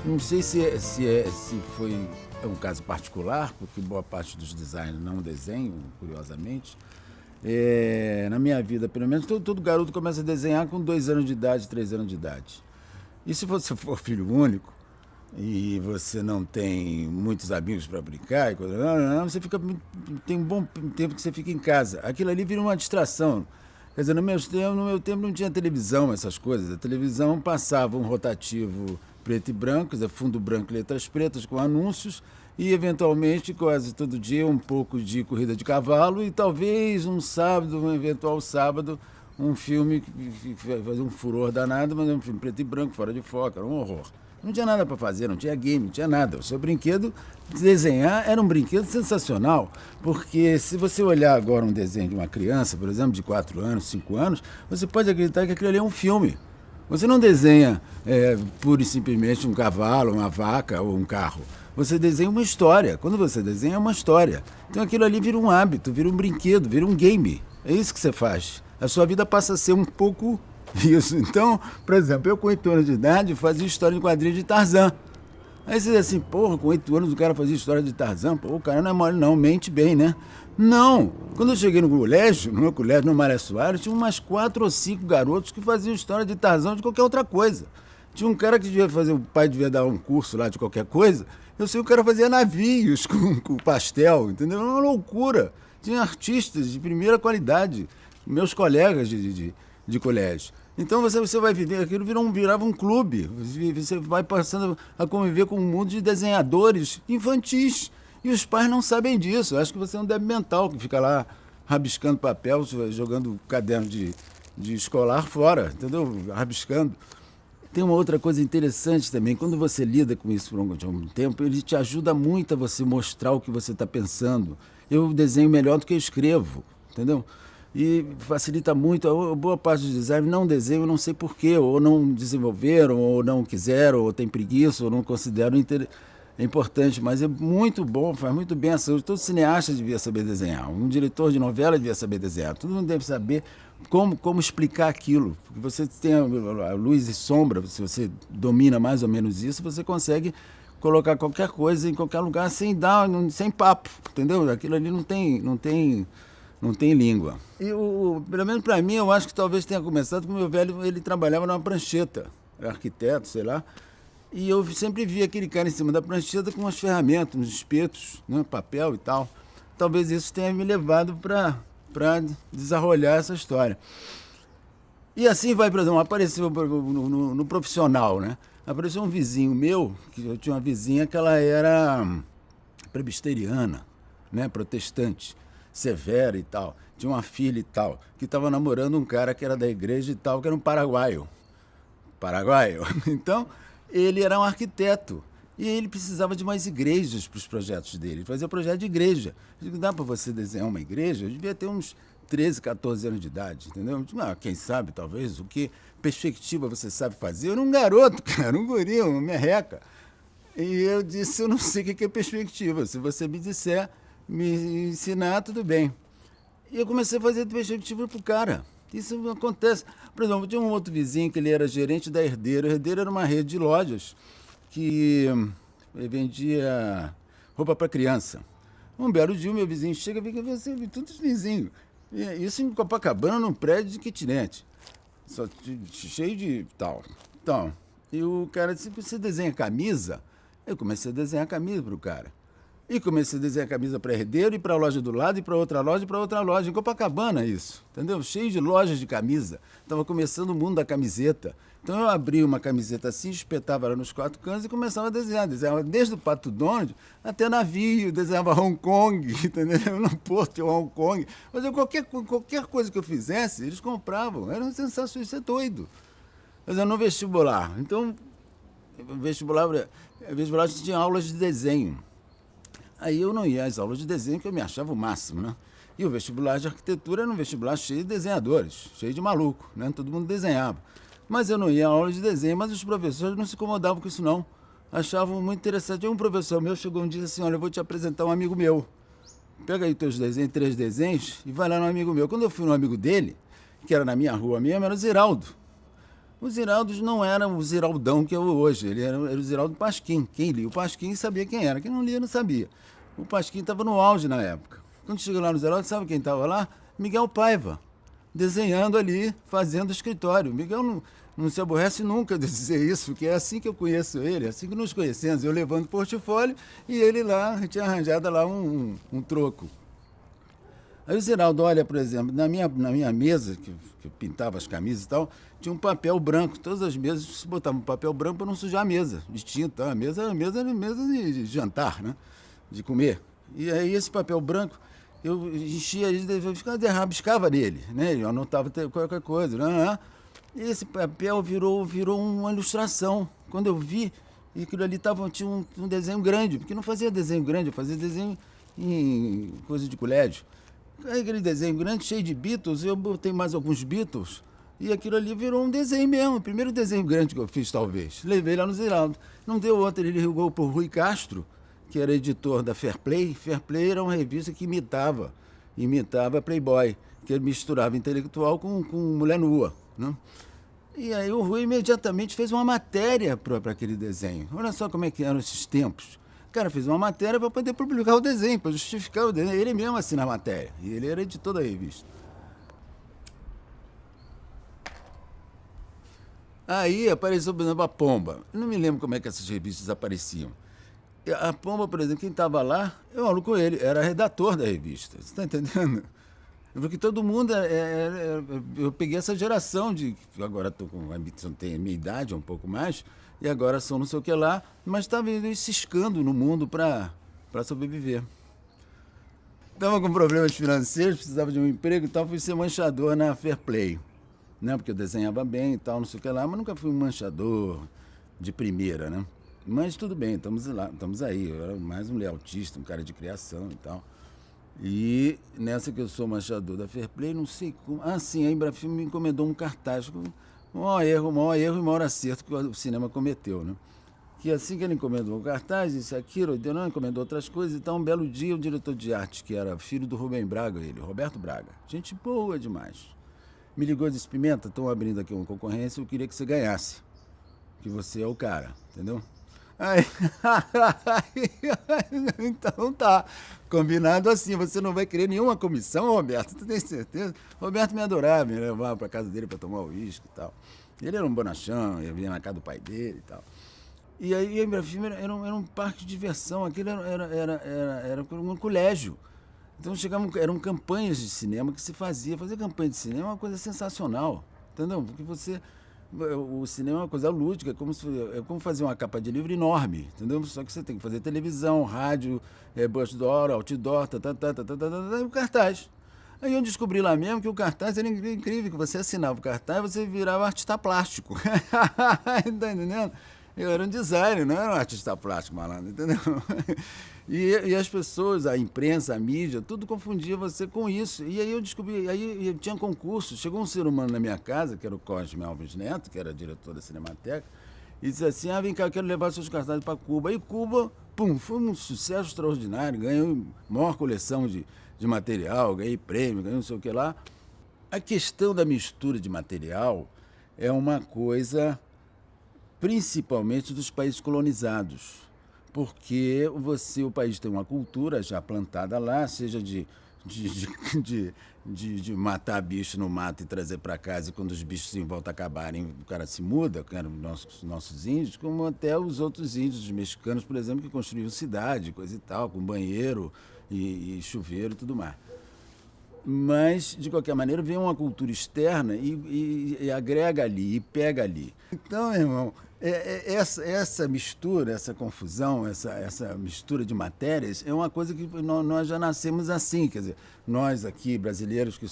Não sei se foi um caso particular, porque boa parte dos designers não desenham, curiosamente. Na minha vida, pelo menos, todo garoto começa a desenhar com 2 anos de idade, 3 anos de idade. E se você for filho único e você não tem muitos amigos para brincar, você tem um bom tempo que você fica em casa. Aquilo ali vira uma distração. Quer dizer, no meu tempo não tinha televisão, essas coisas. A televisão passava um rotativo preto e branco, quer dizer, fundo branco e letras pretas com anúncios, e eventualmente, quase todo dia, um pouco de corrida de cavalo e talvez um sábado, um eventual sábado, um filme que fazia um furor danado, mas é um filme preto e branco, fora de foco, era um horror. Não tinha nada para fazer, não tinha game, não tinha nada. O seu brinquedo, desenhar, era um brinquedo sensacional, porque se você olhar agora um desenho de uma criança, por exemplo, de 4 anos, 5 anos, você pode acreditar que aquilo ali é um filme. Você não desenha pura e simplesmente um cavalo, uma vaca ou um carro. Você desenha uma história. Quando você desenha, é uma história. Então aquilo ali vira um hábito, vira um brinquedo, vira um game. É isso que você faz. A sua vida passa a ser um pouco isso. Então, por exemplo, eu com 8 anos de idade fazia história em quadrinhos de Tarzan. Aí você diz assim, porra, com 8 anos o cara fazia história de Tarzan, pô, o cara não é mole não, mente bem, né? Não! Quando eu cheguei no meu colégio, no Maré Soares, tinha umas 4 ou 5 garotos que faziam história de Tarzan ou de qualquer outra coisa. Tinha um cara que devia fazer, o pai devia dar um curso lá de qualquer coisa, eu sei que o cara fazia navios com pastel, entendeu? Era uma loucura. Tinha artistas de primeira qualidade, meus colegas de colégio. Então você vai viver, aquilo virava um clube. Você vai passando a conviver com um mundo de desenhadores infantis. E os pais não sabem disso. Eu acho que você é um débil mental que fica lá rabiscando papel, jogando caderno de escolar fora, entendeu? Rabiscando. Tem uma outra coisa interessante também. Quando você lida com isso por algum tempo, ele te ajuda muito a você mostrar o que você está pensando. Eu desenho melhor do que eu escrevo, entendeu? E facilita muito. A boa parte dos designers não desenham, não sei porquê, ou não desenvolveram, ou não quiseram, ou tem preguiça, ou não consideram importante, mas é muito bom, faz muito bem a saúde. Todo cineasta devia saber desenhar, um diretor de novela devia saber desenhar, todo mundo deve saber como explicar aquilo. Porque você tem a luz e sombra, se você domina mais ou menos isso, você consegue colocar qualquer coisa em qualquer lugar sem papo, entendeu? Aquilo ali não tem língua. Pelo menos para mim, eu acho que talvez tenha começado com o meu velho, ele trabalhava numa prancheta, era arquiteto, sei lá, e eu sempre vi aquele cara em cima da prancheta com umas ferramentas, uns espetos, né, papel e tal. Talvez isso tenha me levado para desarrolhar essa história. E assim vai, por exemplo, apareceu no profissional, né? Apareceu um vizinho meu, que eu tinha uma vizinha que ela era presbiteriana, né, protestante, severa e tal. Tinha uma filha e tal, que estava namorando um cara que era da igreja e tal, que era um paraguaio. Paraguaio. Então, ele era um arquiteto. E ele precisava de mais igrejas para os projetos dele. Ele fazia projeto de igreja. Eu digo, dá para você desenhar uma igreja? Eu devia ter uns 13, 14 anos de idade, entendeu? Eu digo, quem sabe, talvez, o que perspectiva você sabe fazer? Eu era um garoto, cara, um guri, uma merreca. E eu disse, eu não sei o que é perspectiva. Se você me disser, me ensinar, tudo bem. E eu comecei a fazer perspectiva pro cara. Isso acontece. Por exemplo, tinha um outro vizinho que ele era gerente da Herdeiro. A Herdeiro era uma rede de lojas que vendia roupa para criança. Um belo dia, o meu vizinho chega e fica assim, todos os vizinhos. Isso em Copacabana, num prédio de kitnet. Cheio de tal. Então, e o cara disse, você desenha camisa? Eu comecei a desenhar camisa pro cara. E comecei a desenhar camisa para Herdeiro e para a loja do lado, e para outra loja, e para outra loja. Em Copacabana, isso. Entendeu? Cheio de lojas de camisa. Estava começando o mundo da camiseta. Então eu abri uma camiseta assim, espetava ela nos 4 cantos e começava a desenhar. Desenhava desde o Pato Donald até navio, desenhava Hong Kong, entendeu? No Porto de Hong Kong. Mas qualquer coisa que eu fizesse, eles compravam. Era uma sensação, isso é doido. Mas eu no vestibular. Então, vestibular a gente tinha aulas de desenho. Aí eu não ia às aulas de desenho, que eu me achava o máximo, né? E o vestibular de arquitetura era um vestibular cheio de desenhadores, cheio de maluco, né? Todo mundo desenhava. Mas eu não ia à aula de desenho, mas os professores não se incomodavam com isso, não. Achavam muito interessante. Um professor meu chegou um dia e disse assim, olha, eu vou te apresentar um amigo meu. Pega aí teus desenhos, 3 desenhos, e vai lá no amigo meu. Quando eu fui no amigo dele, que era na minha rua mesmo, era o Ziraldo. O Ziraldo não era o Ziraldão que é hoje, ele era o Ziraldo Pasquim. Quem lia o Pasquim sabia quem era, quem não lia não sabia. O Pasquim estava no auge na época. Quando chegou lá no Ziraldo, sabe quem estava lá? Miguel Paiva, desenhando ali, fazendo escritório. Miguel não se aborrece nunca de dizer isso, porque é assim que eu conheço ele, é assim que nos conhecemos. Eu levando portfólio e ele lá, tinha arranjado lá um troco. Aí o Ziraldo olha, por exemplo, na minha mesa, que eu pintava as camisas e tal, tinha um papel branco. Todas as mesas se botavam um papel branco para não sujar a mesa, de tinta. A mesa era mesa de jantar, né? De comer. E aí esse papel branco, eu enchia, eu rabiscava nele, né? Eu anotava qualquer coisa, né? E esse papel virou uma ilustração. Quando eu vi, e aquilo ali tinha um desenho grande, porque não fazia desenho grande, eu fazia desenho em coisa de colégio. Aí aquele desenho grande, cheio de Beatles, eu botei mais alguns Beatles, e aquilo ali virou um desenho mesmo, o primeiro desenho grande que eu fiz, talvez. Levei lá no Ziraldo. Não deu outro, ele ligou pro Rui Castro, que era editor da Fair Play. Fair Play era uma revista que imitava Playboy, que misturava intelectual com mulher nua, né? E aí o Rui imediatamente fez uma matéria para aquele desenho. Olha só como é que eram esses tempos. O cara fez uma matéria para poder publicar o desenho, para justificar o desenho. Ele mesmo assina a matéria. E ele era editor da revista. Aí apareceu, por exemplo, a Pomba. Eu não me lembro como é que essas revistas apareciam. A Pomba, por exemplo, quem estava lá, eu falo com ele, era redator da revista. Você está entendendo? Porque todo mundo. Eu peguei essa geração de. Agora estou com a ambição, tem a minha idade, um pouco mais, e agora sou não sei o que lá, mas estava ciscando no mundo para sobreviver. Estava com problemas financeiros, precisava de um emprego e tal, fui ser manchador na Fair Play. Né? Porque eu desenhava bem e tal, não sei o que lá, mas nunca fui um manchador de primeira, né? Mas tudo bem, estamos lá, estamos aí. Eu era mais um layoutista, um cara de criação e tal. E nessa que eu sou manchador da Fair Play, não sei como. Ah, sim, a Embrafilme me encomendou um cartaz. O maior erro e maior acerto que o cinema cometeu, né? Que assim que ele encomendou o cartaz, isso, aquilo, não encomendou outras coisas. Então, um belo dia, o diretor de arte, que era filho do Rubem Braga, Roberto Braga, gente boa demais, me ligou e disse: Pimenta, estão abrindo aqui uma concorrência, eu queria que você ganhasse, que você é o cara, entendeu? Aí, então tá, combinado assim, você não vai querer nenhuma comissão, Roberto, tu tem certeza? Roberto me adorava, me levava pra casa dele pra tomar uísque e tal. Ele era um bonachão, eu vinha na casa do pai dele e tal. E aí a Embrafilme era um parque de diversão, aquilo era um colégio. Então eram campanhas de cinema que se fazia. Fazer campanha de cinema é uma coisa sensacional, entendeu? Porque o cinema é uma coisa lúdica, é como fazer uma capa de livro enorme, entendeu? Só que você tem que fazer televisão, rádio, outdoor, e o cartaz. Aí eu descobri lá mesmo que o cartaz era incrível, que você assinava o cartaz e você virava artista plástico. Tá entendendo? Eu era um designer, não era um artista plástico, malandro, entendeu? E as pessoas, a imprensa, a mídia, tudo confundia você com isso. E aí eu descobri, aí tinha concurso, chegou um ser humano na minha casa, que era o Cosme Alves Neto, que era diretor da Cinemateca, e disse assim: vem cá, eu quero levar seus cartazes para Cuba. Aí Cuba, foi um sucesso extraordinário, ganhou a maior coleção de material, ganhei prêmio, ganhei não sei o que lá. A questão da mistura de material é uma coisa principalmente dos países colonizados, porque o país tem uma cultura já plantada lá, seja de matar bicho no mato e trazer para casa, e quando os bichos em volta acabarem, o cara se muda, que eram nossos índios, como até os outros índios, os mexicanos, por exemplo, que construíam cidade, coisa e tal, com banheiro e chuveiro e tudo mais. Mas, de qualquer maneira, vem uma cultura externa e agrega ali, e pega ali. Então, meu irmão, essa mistura, essa confusão, essa mistura de matérias é uma coisa que nós já nascemos assim. Quer dizer, nós aqui, brasileiros que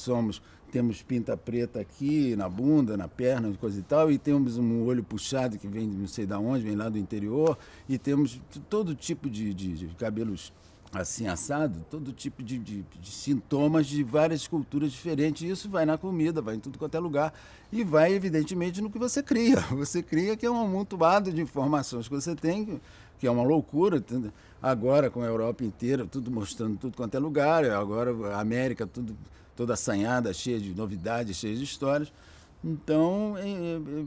temos pinta preta aqui, na bunda, na perna, coisa e tal, e temos um olho puxado que vem não sei de onde, vem lá do interior, e temos todo tipo de cabelos assim assado, todo tipo de sintomas de várias culturas diferentes. E isso vai na comida, vai em tudo quanto é lugar, e vai evidentemente no que você cria. Você cria, que é um amontoado de informações que você tem, que é uma loucura. Entendeu? Agora com a Europa inteira, tudo mostrando tudo quanto é lugar, agora a América toda assanhada, cheia de novidades, cheia de histórias. Então,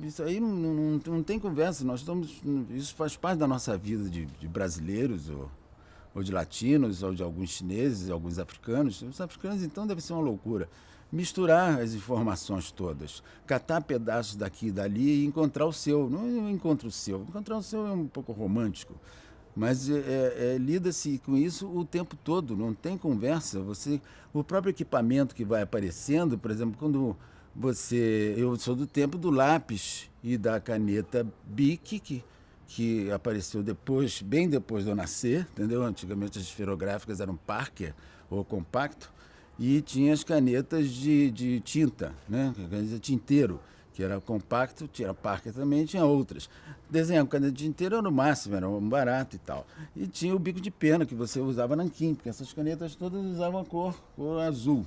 isso aí não tem conversa. Isso faz parte da nossa vida de brasileiros, ou de latinos, ou de alguns chineses, alguns africanos. Os africanos, então, deve ser uma loucura. Misturar as informações todas, catar pedaços daqui e dali e encontrar o seu. Não encontra o seu. Encontrar o seu é um pouco romântico, mas lida-se com isso o tempo todo, não tem conversa. O próprio equipamento que vai aparecendo, por exemplo, quando eu sou do tempo do lápis e da caneta Bic, que apareceu depois, bem depois de eu nascer, entendeu? Antigamente as esferográficas eram Parker ou compacto, e tinha as canetas de tinta, né? Caneta tinteiro, que era compacto, tinha Parker também, tinha outras. Desenhar com caneta de tinteiro era o máximo, era um barato e tal. E tinha o bico de pena, que você usava nanquim, porque essas canetas todas usavam a cor azul.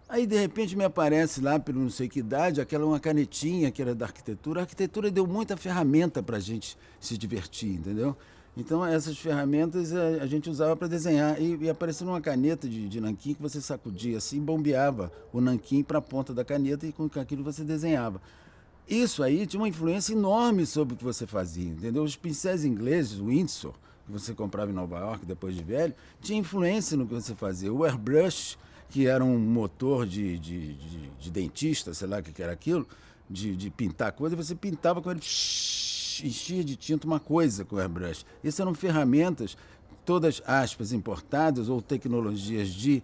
Aí, de repente, me aparece lá, pelo não sei que idade, uma canetinha que era da arquitetura. A arquitetura deu muita ferramenta para a gente se divertir, entendeu? Então, essas ferramentas a gente usava para desenhar. E apareceu uma caneta de nanquim que você sacudia assim, bombeava o nanquim para a ponta da caneta e com aquilo você desenhava. Isso aí tinha uma influência enorme sobre o que você fazia, entendeu? Os pincéis ingleses, o Winsor, que você comprava em Nova York depois de velho, tinha influência no que você fazia. O airbrush, que era um motor de dentista, sei lá o que era aquilo, de pintar coisa, você pintava com ele, enchia de tinta uma coisa com o airbrush. Isso eram ferramentas, todas aspas, importadas ou tecnologias de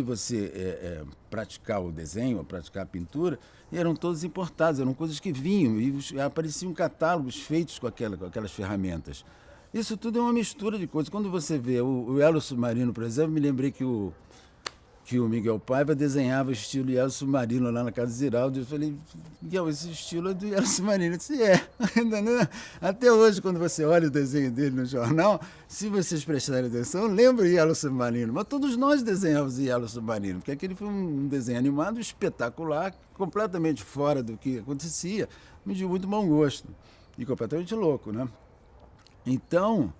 você praticar o desenho, praticar a pintura, e eram todas importadas, eram coisas que vinham e apareciam catálogos feitos com aquelas ferramentas. Isso tudo é uma mistura de coisas. Quando você vê o Elo Submarino, por exemplo, me lembrei que o Miguel Paiva desenhava estilo Yellow Submarino lá na casa do Ziraldo. Eu falei, Miguel, esse estilo é do Yellow Submarino. Eu disse, até hoje, quando você olha o desenho dele no jornal, se vocês prestarem atenção, lembra o Yellow Submarino. Mas todos nós desenhamos o Yellow Submarino, porque aquele foi um desenho animado espetacular, completamente fora do que acontecia, mas de muito bom gosto e completamente louco, né? Então,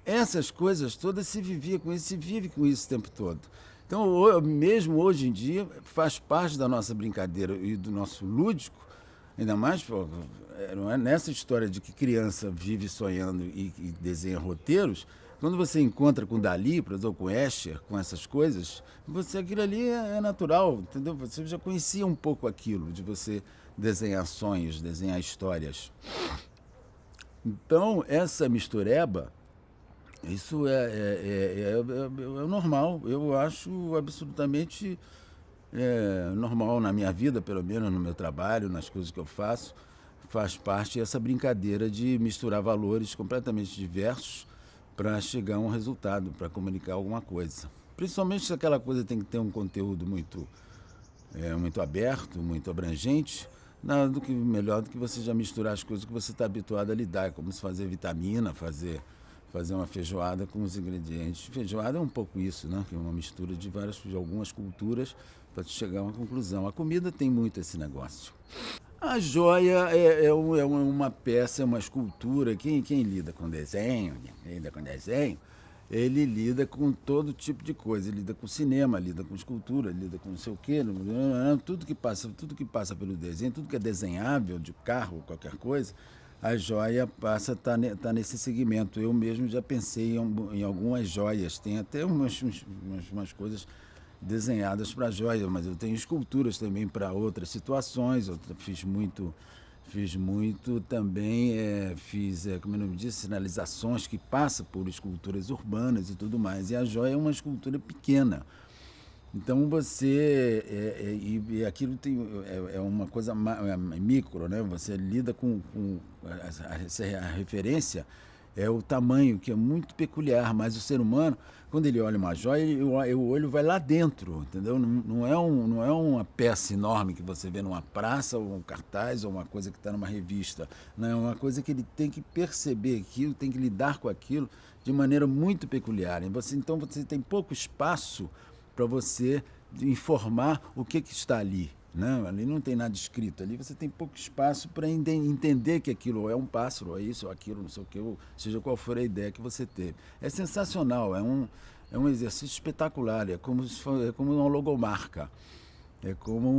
essas coisas todas se vivia com isso, se vive com isso o tempo todo. Então, mesmo hoje em dia, faz parte da nossa brincadeira e do nosso lúdico, ainda mais não é nessa história de que criança vive sonhando e desenha roteiros. Quando você encontra com Dalí, por exemplo, com Escher, com essas coisas, aquilo ali é natural, entendeu? Você já conhecia um pouco aquilo, de você desenhar sonhos, desenhar histórias. Então, essa mistureba, isso é normal. Eu acho absolutamente normal na minha vida, pelo menos no meu trabalho, nas coisas que eu faço. Faz parte dessa brincadeira de misturar valores completamente diversos para chegar a um resultado, para comunicar alguma coisa. Principalmente se aquela coisa tem que ter um conteúdo muito aberto, muito abrangente. Nada melhor do que você já misturar as coisas que você está habituado a lidar, como se fazer vitamina, fazer uma feijoada com os ingredientes. Feijoada é um pouco isso, né? Que é uma mistura de algumas culturas para chegar a uma conclusão. A comida tem muito esse negócio. A joia é uma peça, é uma escultura. Quem lida com desenho, ele lida com todo tipo de coisa. Ele lida com cinema, lida com escultura, lida com não sei o quê. Tudo que passa pelo desenho, tudo que é desenhável, de carro, qualquer coisa, a joia passa a tá nesse segmento. Eu mesmo já pensei em algumas joias. Tem até umas coisas desenhadas para joia, mas eu tenho esculturas também para outras situações. Eu fiz muito também, como eu disse, sinalizações que passam por esculturas urbanas e tudo mais. E a joia é uma escultura pequena. Então e aquilo é uma coisa micro, né? Você lida com a referência é o tamanho, que é muito peculiar, mas o ser humano, quando ele olha uma joia, o olho vai lá dentro, entendeu? Não é uma peça enorme que você vê numa praça, ou um cartaz, ou uma coisa que está numa revista. Não, é uma coisa que ele tem que perceber aquilo, tem que lidar com aquilo de maneira muito peculiar. Então você tem pouco espaço para você informar o que está ali. Não, ali não tem nada escrito. Ali você tem pouco espaço para entender que aquilo é um pássaro, ou é isso, ou aquilo, não sei o que, ou seja qual for a ideia que você teve. É sensacional, é um exercício espetacular, é como uma logomarca. É como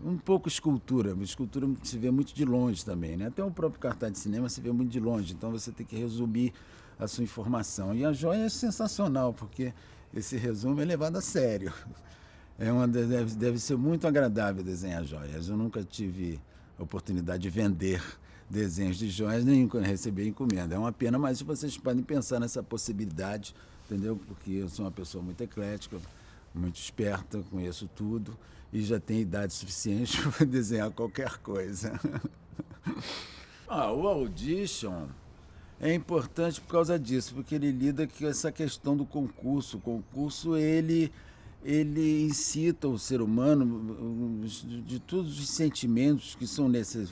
um pouco escultura. Escultura se vê muito de longe também, né? Até o próprio cartaz de cinema se vê muito de longe, então você tem que resumir a sua informação. E a joia é sensacional, porque esse resumo é levado a sério. Deve ser muito agradável desenhar joias. Eu nunca tive a oportunidade de vender desenhos de joias, nem receber encomenda. É uma pena, mas vocês podem pensar nessa possibilidade, entendeu? Porque eu sou uma pessoa muito eclética, muito esperta, conheço tudo e já tenho idade suficiente para desenhar qualquer coisa. O Audition é importante por causa disso, porque ele lida com essa questão do concurso. O concurso, ele incita o ser humano de todos os sentimentos que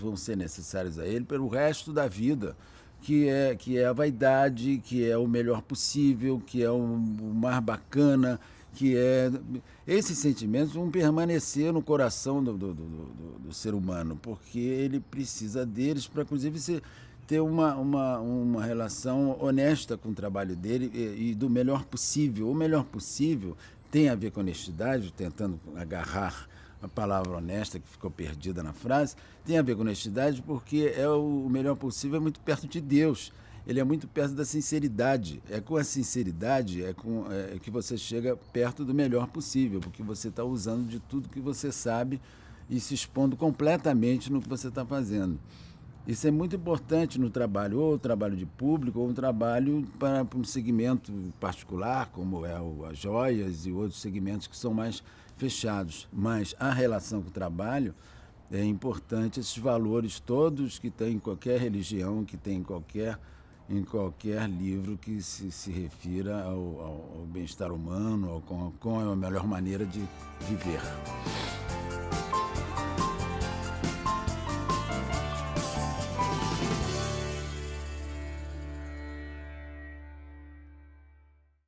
vão ser necessários a ele pelo resto da vida, que é a vaidade, que é o melhor possível, que é o mais bacana, esses sentimentos vão permanecer no coração do ser humano, porque ele precisa deles para, inclusive, ter uma relação honesta com o trabalho dele e do melhor possível. O melhor possível tem a ver com honestidade, tentando agarrar a palavra honesta que ficou perdida na frase, tem a ver com honestidade porque o melhor possível é muito perto de Deus. Ele é muito perto da sinceridade. É com a sinceridade que você chega perto do melhor possível, porque você está usando de tudo que você sabe e se expondo completamente no que você está fazendo. Isso é muito importante no trabalho, ou trabalho de público, ou um trabalho para um segmento particular, como as joias e outros segmentos que são mais fechados. Mas a relação com o trabalho é importante, esses valores todos que tem em qualquer religião, que tem em qualquer livro que se refira ao bem-estar humano, com a melhor maneira de viver.